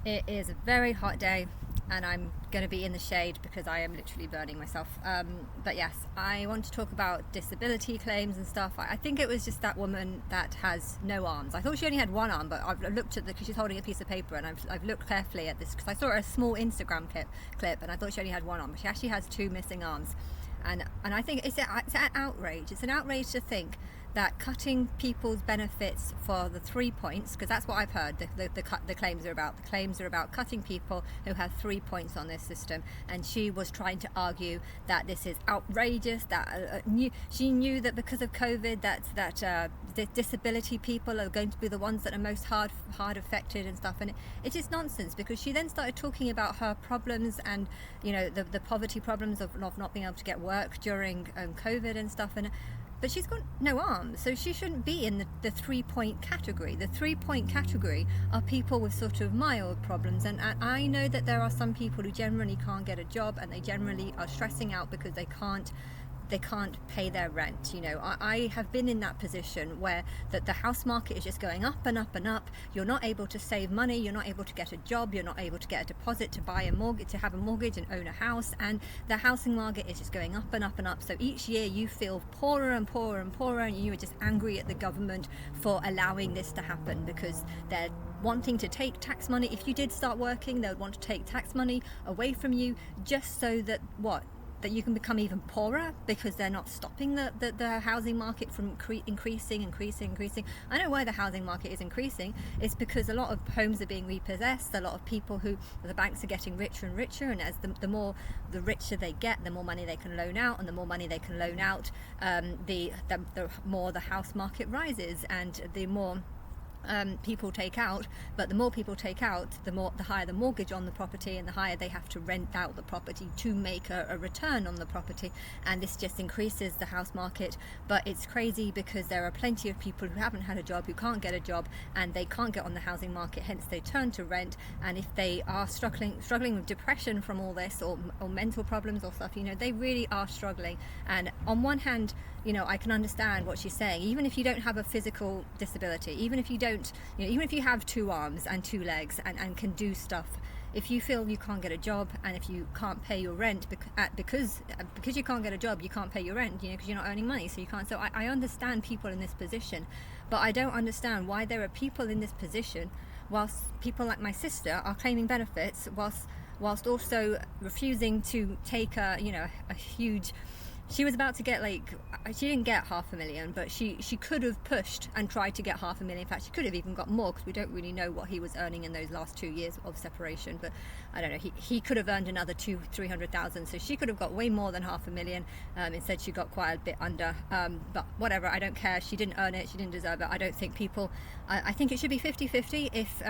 It is a very hot day and I'm going to be in the shade because I am literally burning myself. But yes, I want to talk about disability claims and stuff. I think it was just that woman that has no arms. I thought she only had one arm, but I've looked at because she's holding a piece of paper, and I've looked carefully at this because I saw a small Instagram clip and I thought she only had one arm, but she actually has two missing arms. And I think it's an outrage. It's an outrage to think that cutting people's benefits for the 3 points, because that's what I've heard the claims are about. The claims are about cutting people who have 3 points on this system, and she was trying to argue that this is outrageous. That she knew that because of COVID, that disability people are going to be the ones that are most hard affected and stuff. And it is nonsense, because she then started talking about her problems and the poverty problems of not being able to get work during COVID and stuff. But she's got no arms, so she shouldn't be in the 3 point category. The 3 point category are people with sort of mild problems, and I know that there are some people who generally can't get a job, and they generally are stressing out because they can't pay their rent. I have been in that position where the house market is just going up and up and up. You're not able to save money, you're not able to get a job, you're not able to get a deposit to buy a mortgage, to have a mortgage and own a house, and the housing market is just going up and up and up. So each year you feel poorer and poorer and poorer, and you are just angry at the government for allowing this to happen, because they're wanting to take tax money. If you did start working, they would want to take tax money away from you, just so that that you can become even poorer, because they're not stopping the housing market from increasing. I know why the housing market is increasing. It's because a lot of homes are being repossessed. A lot of people the banks are getting richer and richer, and as the richer they get, the more money they can loan out, and the more money they can loan out, the more the house market rises, and the more people take out. But the more people take out, the higher the mortgage on the property, and the higher they have to rent out the property to make a return on the property, and this just increases the house market. But it's crazy, because there are plenty of people who haven't had a job, who can't get a job, and they can't get on the housing market, hence they turn to rent. And if they are struggling with depression from all this, or mental problems or stuff, they really are struggling. And on one hand, I can understand what she's saying. Even if you don't have a physical disability, even if you have two arms and two legs and can do stuff, if you feel you can't get a job, and if you can't pay your rent because you can't get a job, you can't pay your rent, because you're not earning money, so you can't. So I understand people in this position, but I don't understand why there are people in this position, whilst people like my sister are claiming benefits, whilst also refusing to take a huge. She was about to get she didn't get 500,000, but she could have pushed and tried to get 500,000. In fact, she could have even got more, because we don't really know what he was earning in those last 2 years of separation. But I don't know, he could have earned another 200,000-300,000, so she could have got way more than 500,000. Instead she got quite a bit under, but whatever, I don't care. She didn't earn it, she didn't deserve it. I don't think I think it should be 50-50 if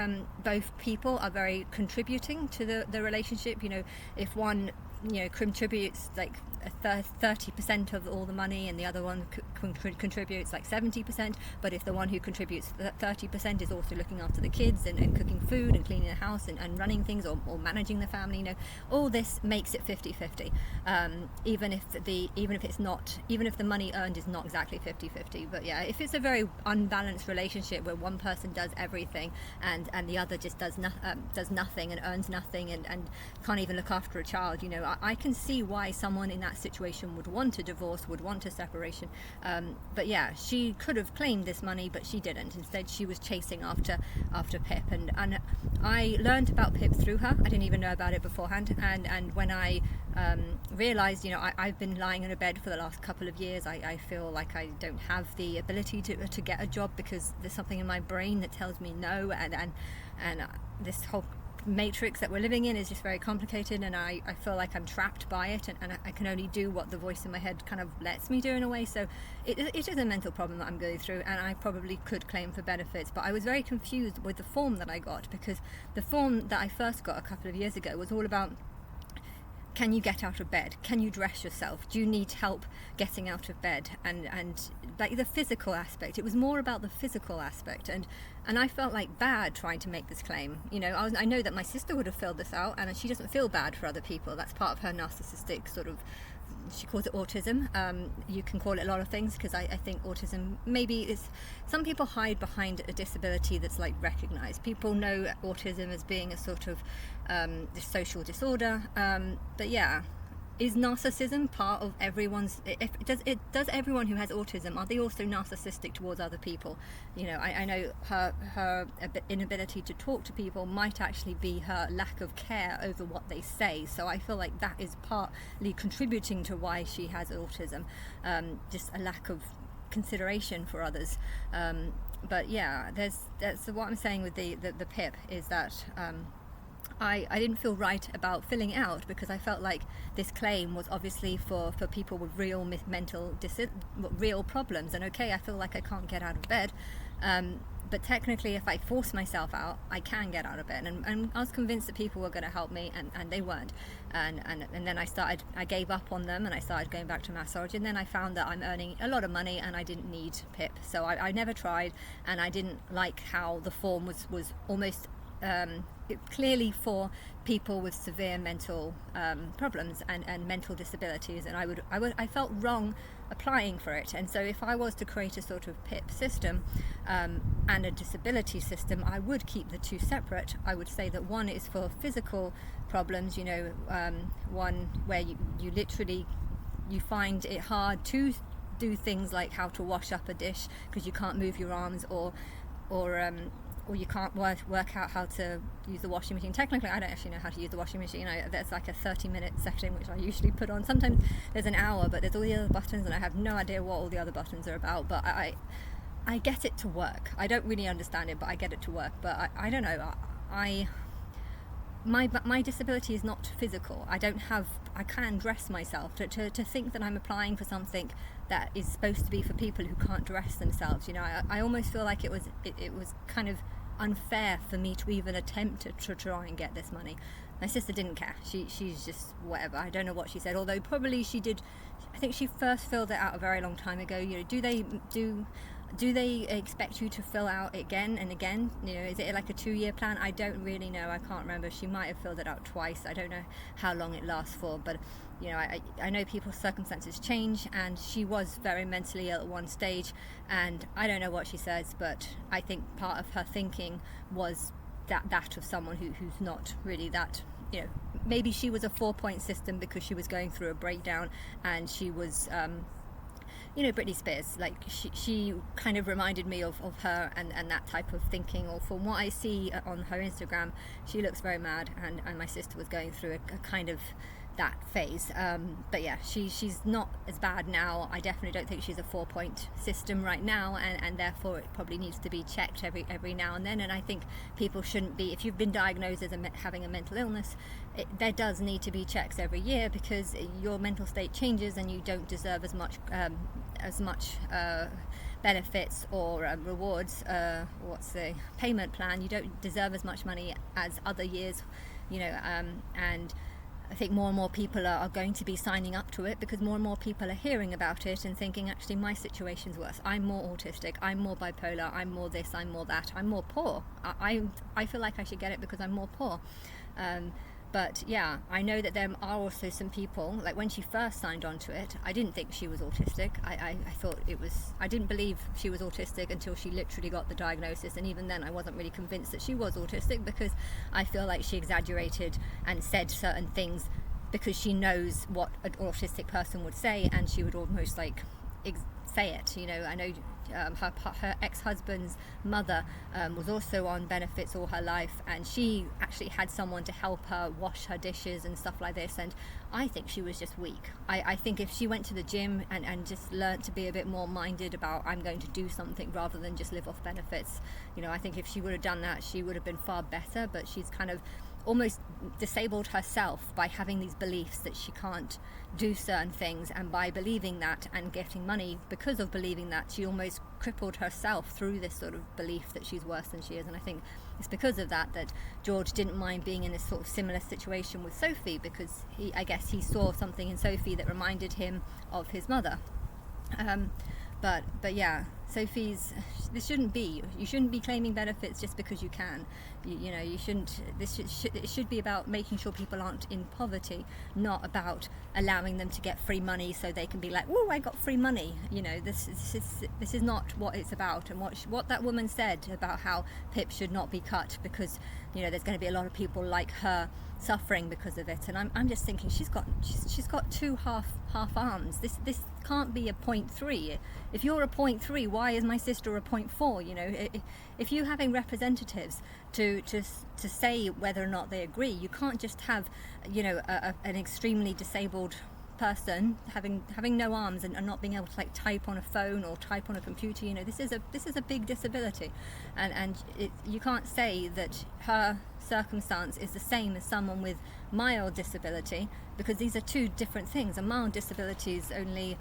both people are very contributing to the relationship. If one contributes 30% of all the money, and the other one contributes 70%, but if the one who contributes 30% is also looking after the kids and cooking food and cleaning the house and running things, or managing the family, all this makes it 50-50, even if the money earned is not exactly 50-50. But yeah, if it's a very unbalanced relationship where one person does everything and the other just does nothing and earns nothing and can't even look after a child, I can see why someone in that situation would want a divorce, would want a separation. But yeah, she could have claimed this money, but she didn't. Instead, she was chasing after PIP, and I learned about PIP through her. I didn't even know about it beforehand, and when I realized, I've been lying in a bed for the last couple of years. I feel like I don't have the ability to get a job, because there's something in my brain that tells me no, and this whole matrix that we're living in is just very complicated, and I feel like I'm trapped by it, and I can only do what the voice in my head kind of lets me do, in a way. So it is a mental problem that I'm going through, and I probably could claim for benefits. But I was very confused with the form that I got, because the form that I first got a couple of years ago was all about, can you get out of bed? Can you dress yourself? Do you need help getting out of bed? And the physical aspect. It was more about the physical aspect, and I felt bad trying to make this claim. I know that my sister would have filled this out, and she doesn't feel bad for other people. That's part of her narcissistic sort of she calls it autism. You can call it a lot of things, because I think autism maybe is, some people hide behind a disability that's like recognized. People know autism as being a sort of social disorder, but yeah, is narcissism part of everyone's, does everyone who has autism, are they also narcissistic towards other people? You know, I know her inability to talk to people might actually be her lack of care over what they say, so I feel like that is partly contributing to why she has autism, just a lack of consideration for others. But yeah, that's what I'm saying with the PIP, is that I didn't feel right about filling it out, because I felt like this claim was obviously for people with real real problems. And okay, I feel like I can't get out of bed, but technically if I force myself out, I can get out of bed, and I was convinced that people were going to help me, and they weren't, and then I gave up on them, and I started going back to massage, and then I found that I'm earning a lot of money and I didn't need PIP, so I never tried, and I didn't like how the form was almost clearly for people with severe mental problems and mental disabilities, and I felt wrong applying for it. And so if I was to create a sort of PIP system and a disability system, I would keep the two separate. I would say that one is for physical problems, you know, one where you literally you find it hard to do things like how to wash up a dish because you can't move your arms, or you can't work out how to use the washing machine. Technically, I don't actually know how to use the washing machine. There's like a 30-minute section which I usually put on. Sometimes there's an hour, but there's all the other buttons, and I have no idea what all the other buttons are about. But I get it to work. I don't really understand it, but I get it to work. But I don't know. My disability is not physical. I can dress myself. To think that I'm applying for something that is supposed to be for people who can't dress themselves, you know, I almost feel like it was kind of unfair for me to even attempt to try and get this money. My sister didn't care. She's just whatever. I don't know what she said, although probably she did. I think she first filled it out a very long time ago. You know, do they expect you to fill out again and again? You know, is it like a 2-year plan? I don't really know. I can't remember. She might have filled it out twice. I don't know how long it lasts for, but you know, I know people's circumstances change, and she was very mentally ill at one stage, and I don't know what she says, but I think part of her thinking was that of someone who's not really that, you know, maybe she was a 4-point system because she was going through a breakdown, and she was you know, Britney Spears, like she kind of reminded me of her and that type of thinking, or from what I see on her Instagram, she looks very mad, and my sister was going through a kind of that phase, but yeah, she's not as bad now. I definitely don't think she's a 4-point system right now, and therefore it probably needs to be checked every now and then. And I think people shouldn't be, if you've been diagnosed as having a mental illness, there does need to be checks every year, because your mental state changes and you don't deserve as much benefits or rewards, what's the payment plan, you don't deserve as much money as other years, you know, and I think more and more people are going to be signing up to it, because more and more people are hearing about it and thinking, actually my situation's worse, I'm more autistic, I'm more bipolar, I'm more this, I'm more that, I'm more poor. I feel like I should get it because I'm more poor. But yeah, I know that there are also some people, like when she first signed on to it, I didn't think she was autistic. I thought I didn't believe she was autistic until she literally got the diagnosis. And even then I wasn't really convinced that she was autistic, because I feel like she exaggerated and said certain things because she knows what an autistic person would say, and she would almost like say it. You know, I know her ex-husband's mother was also on benefits all her life, and she actually had someone to help her wash her dishes and stuff like this, and I think she was just weak. I think if she went to the gym and just learnt to be a bit more minded about, I'm going to do something rather than just live off benefits, you know, I think if she would have done that, she would have been far better. But she's kind of almost disabled herself by having these beliefs that she can't do certain things, and by believing that and getting money because of believing that, she almost crippled herself through this sort of belief that she's worse than she is. And I think it's because of that George didn't mind being in this sort of similar situation with Sophie, because I guess he saw something in Sophie that reminded him of his mother. but yeah, this shouldn't be. You shouldn't be claiming benefits just because you can. You shouldn't. It should be about making sure people aren't in poverty, not about allowing them to get free money so they can be like, "Oh, I got free money." This is not what it's about. And what that woman said about how PIP should not be cut because there's going to be a lot of people like her suffering because of it. And I'm just thinking she's got two half arms. This can't be a 0.3. If you're a 0.3, why is my sister a 0.4? If you're having representatives to say whether or not they agree, you can't just have an extremely disabled person having no arms and not being able to type on a phone or type on a computer. This is a big disability, and you can't say that her circumstance is the same as someone with mild disability, because these are two different things. A mild disability is only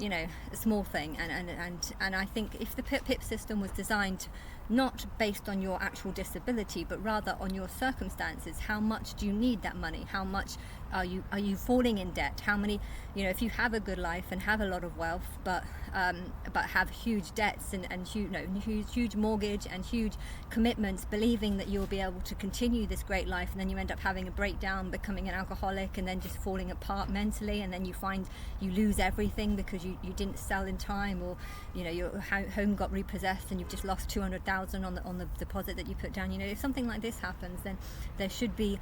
a small thing, and I think if the PIP system was designed not based on your actual disability but rather on your circumstances, how much do you need that money, how much are you falling in debt, how many, if you have a good life and have a lot of wealth but have huge debts and huge mortgage and huge commitments, believing that you'll be able to continue this great life, and then you end up having a breakdown, becoming an alcoholic, and then just falling apart mentally, and then you find you lose everything because you didn't sell in time, or your home got repossessed and you've just lost 200,000 on the deposit that you put down. If something like this happens, then there should be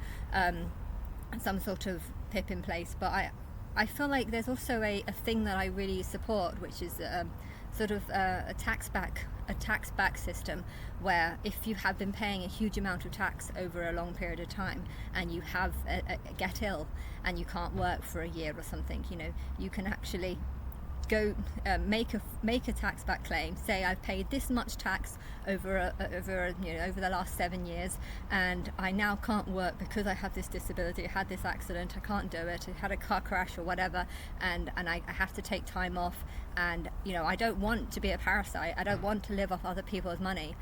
some sort of PIP in place. But I feel like there's also a thing that I really support, which is sort of a tax back system, where if you have been paying a huge amount of tax over a long period of time and you have get ill and you can't work for a year or something, you can actually go make a tax back claim, say I've paid this much tax over the last 7 years, and I now can't work because I have this disability, I had this accident, I can't do it, I had a car crash or whatever, and I have to take time off, and I don't want to be a parasite, I don't want to live off other people's money.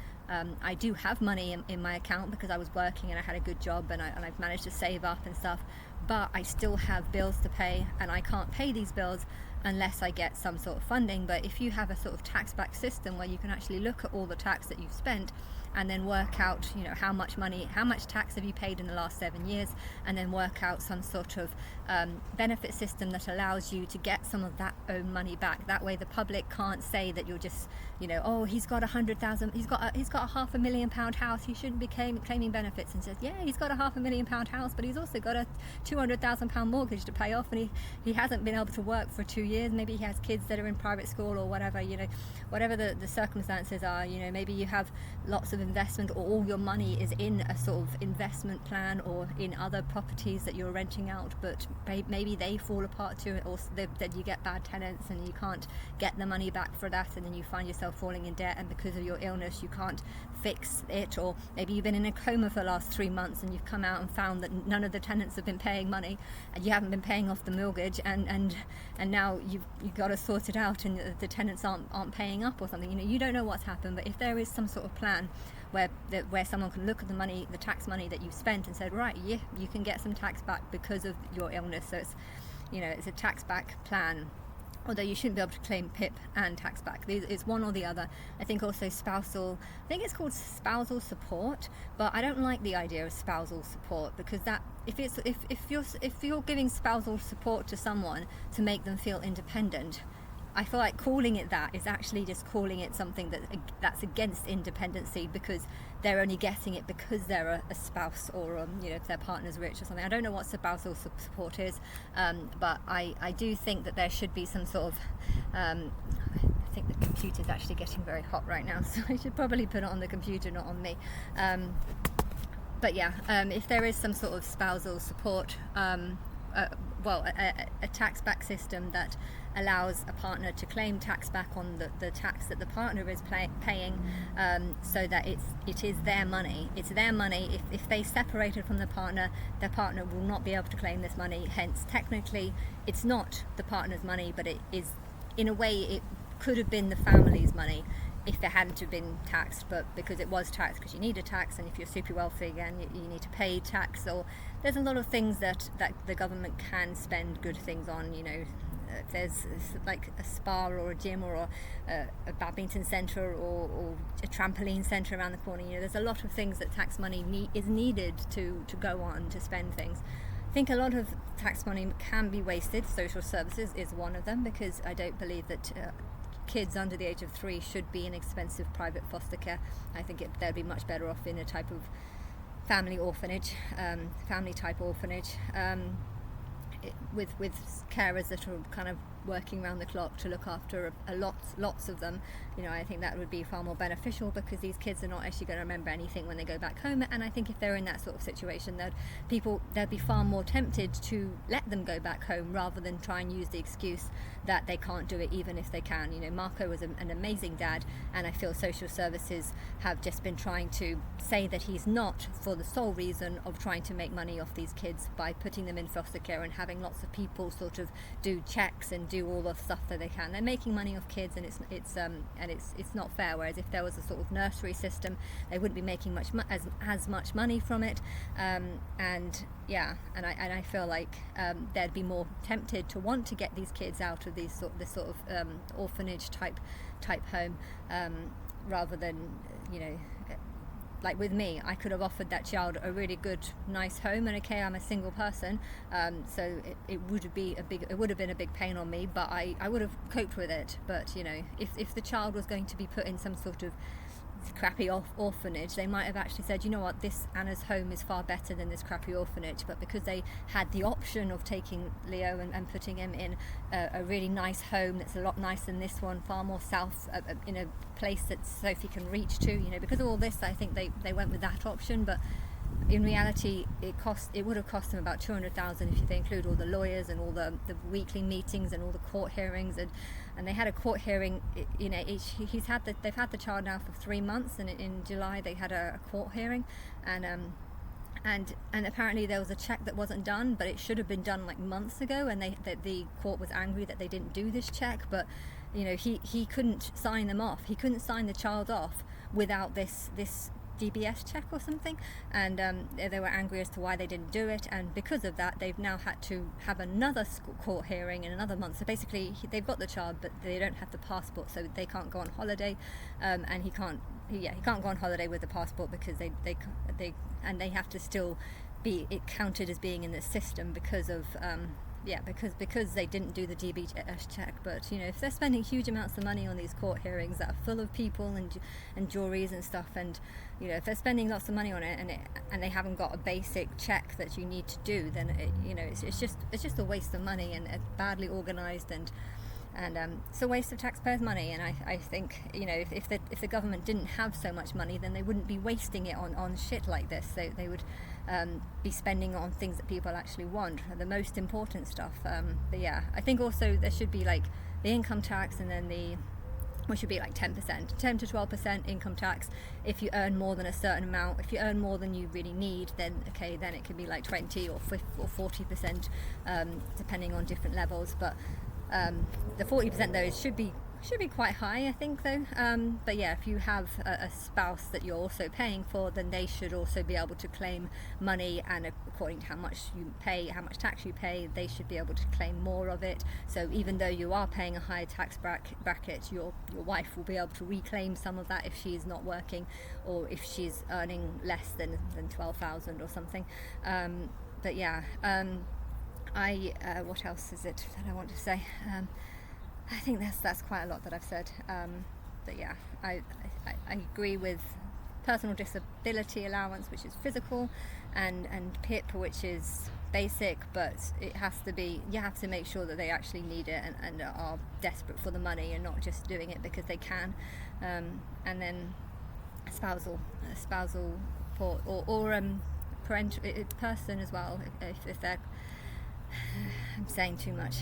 I do have money in my account because I was working and I had a good job, and I've managed to save up and stuff, but I still have bills to pay, and I can't pay these bills unless I get some sort of funding. But if you have a sort of tax back system where you can actually look at all the tax that you've spent and then work out how much tax have you paid in the last 7 years, and then work out some sort of benefit system that allows you to get some of that own money back. That way the public can't say that you're just oh, he's got 100,000, he's got a £500,000 house, he shouldn't be claiming benefits, and says, yeah, he's got a £500,000 house, but he's also got a £200,000 mortgage to pay off, and he hasn't been able to work for 2 years. Maybe he has kids that are in private school or whatever, whatever the circumstances are. Maybe you have lots of investment, or all your money is in a sort of investment plan or in other properties that you're renting out, but maybe they fall apart too, or that you get bad tenants and you can't get the money back for that, and then you find yourself falling in debt, and because of your illness you can't fix it. Or maybe you've been in a coma for the last 3 months and you've come out and found that none of the tenants have been paying money, and you haven't been paying off the mortgage, and now you've got to sort it out, and the tenants aren't paying up or something. You don't know what's happened. But if there is some sort of plan where someone can look at the tax money that you've spent, and said, right, yeah, you can get some tax back because of your illness. So it's a tax back plan. Although you shouldn't be able to claim PIP and tax back. It's one or the other. I think also I think it's called spousal support, but I don't like the idea of spousal support, because that if you're giving spousal support to someone to make them feel independent, I feel like calling it that is actually just calling it something that's against independency, because they're only getting it because they're a spouse, or if their partner's rich or something. I don't know what spousal support is, but I do think that there should be some sort of I think the computer's actually getting very hot right now, so I should probably put it on the computer, not on me. But yeah, if there is some sort of spousal support, a tax back system that allows a partner to claim tax back on the tax that the partner is paying, so that it is their money. It's their money. If they separated from their partner will not be able to claim this money. Hence, technically, it's not the partner's money, but it is, in a way, it could have been the family's money if it hadn't have been taxed, but because it was taxed, because you need a tax, and if you're super wealthy again, you need to pay tax. Or there's a lot of things that the government can spend good things on, if there's like a spa or a gym or a badminton centre or a trampoline centre around the corner. There's a lot of things that tax money is needed to go on to spend things. I think a lot of tax money can be wasted. Social services is one of them, because I don't believe that kids under the age of 3 should be in expensive private foster care. I think they'd be much better off in a type of family orphanage, family type orphanage, with carers that are kind of working around the clock to look after lots of them. I think that would be far more beneficial, because these kids are not actually going to remember anything when they go back home. And I think if they're in that sort of situation, they'd be far more tempted to let them go back home, rather than try and use the excuse that they can't do it even if they can. Marco was an amazing dad, and I feel social services have just been trying to say that he's not, for the sole reason of trying to make money off these kids by putting them in foster care and having lots of people sort of do checks and do all the stuff that they can. They're making money off kids, and it's not fair. Whereas if there was a sort of nursery system, they wouldn't be making as much money from it. And I feel like they'd be more tempted to want to get these kids out of this sort of orphanage type home, rather than like with me, I could have offered that child a really good, nice home, and okay, I'm a single person, so it would have been a big pain on me, but I would have coped with it. But if the child was going to be put in some sort of crappy orphanage, they might have actually said, this Anna's home is far better than this crappy orphanage. But because they had the option of taking Leo and putting him in a really nice home that's a lot nicer than this one, far more south, in a place that Sophie can reach to, because of all this, I think they went with that option. But in reality, it would have cost them about 200,000 if they include all the lawyers and all the weekly meetings and all the court hearings, and they had a court hearing. They've had the child now for 3 months, and in July they had a court hearing, and apparently there was a check that wasn't done, but it should have been done like months ago, and the court was angry that they didn't do this check. But he couldn't sign them off. He couldn't sign the child off without this DBS check or something, and they were angry as to why they didn't do it. And because of that, they've now had to have another court hearing in another month. So basically, they've got the child, but they don't have the passport, so they can't go on holiday, and he can't go on holiday with the passport, because they have to still be counted as being in the system because of because they didn't do the DBS check. But if they're spending huge amounts of money on these court hearings that are full of people and juries and stuff, and if they're spending lots of money on it, and they haven't got a basic check that you need to do, then it's just a waste of money, and it's badly organised, and it's a waste of taxpayers' money. And I think if the government didn't have so much money, then they wouldn't be wasting it on shit like this. They would be spending on things that people actually want, the most important stuff. But yeah, I think also there should be like the income tax, and then should be like 10% to 12% income tax if you earn more than a certain amount. If you earn more than you really need, then it can be like 20 or 40%, depending on different levels. But the 40% though should be quite high, I think, though. But yeah, if you have a spouse that you're also paying for, then they should also be able to claim money, and according to how much you pay, how much tax you pay, they should be able to claim more of it. So even though you are paying a higher tax bracket, your wife will be able to reclaim some of that if she's not working, or if she's earning less than 12,000 or something. But yeah, what else is it that I want to say? I think that's quite a lot that I've said. But yeah, I agree with personal disability allowance, which is physical, and PIP, which is basic, but it has to be, you have to make sure that they actually need it and are desperate for the money, and not just doing it because they can. And then spousal support, or parental person as well, if they're I'm saying too much.